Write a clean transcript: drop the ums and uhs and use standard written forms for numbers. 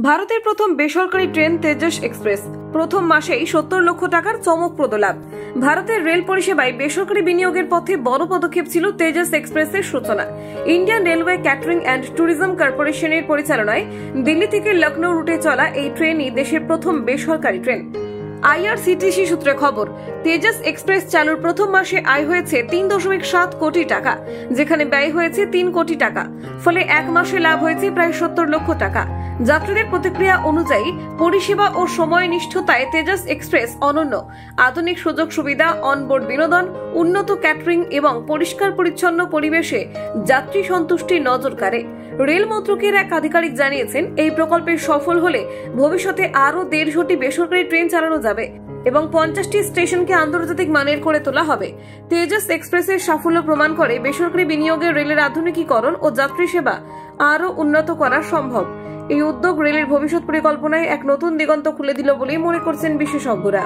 ভারতের প্রথম বেসরকারি ট্রেন তেজস এক্সপ্রেস প্রথম মাসেই 70 লক্ষ টাকার চমকপ্রদ লাভ। ভারতের রেল পরিষেবায় বেসরকারি বিনিয়োগের পথে বড় পদক্ষেপ ছিল তেজস এক্সপ্রেসের সূচনা। Indian railway catering and tourism কর্পোরেশনের পরিচালনায় দিল্লি থেকে লখনৌ রুটে চলা এই ট্রেনই দেশের প্রথম বেসরকারি ট্রেন। আইআরসিটিসি সূত্রে খবর, তেজস এক্সপ্রেস চালুর প্রথম মাসে আয় হয়েছে 3.7 কোটি টাকা, যেখানে ব্যয় হয়েছে 3 কোটি টাকা। ফলে এক মাসে লাভ হয়েছে প্রায় 70 লক্ষ টাকা। যাত্রীদের প্রতিক্রিয়া অনুযায়ী পরিষেবা ও সময়নিষ্ঠতায় তেজস এক্সপ্রেস অনন্য। আধুনিক সুযোগ সুবিধা, অনবোর্ড বিনোদন, উন্নত ক্যাটারিং এবং পরিষ্কার পরিচ্ছন্ন পরিবেশে যাত্রী সন্তুষ্টি নজর কাড়ে। রেল মন্ত্রকের এক আধিকারিক জানিয়েছেন, এই প্রকল্পের সফল হলে ভবিষ্যতে আরো 150টি বেসরকারি ট্রেন চালানো যাবে এবং 50টি স্টেশনকে আন্তর্জাতিক মানের করে তোলা হবে। তেজস এক্সপ্রেসের সাফল্য প্রমাণ করে বেসরকারি বিনিয়োগে রেলের আধুনিকীকরণ ও যাত্রী সেবা আরো উন্নত করা সম্ভব। এই উদ্যোগ রেলের ভবিষ্যৎ পরিকল্পনায় এক নতুন দিগন্ত খুলে দিল বলেই মনে করছেন বিশেষজ্ঞরা।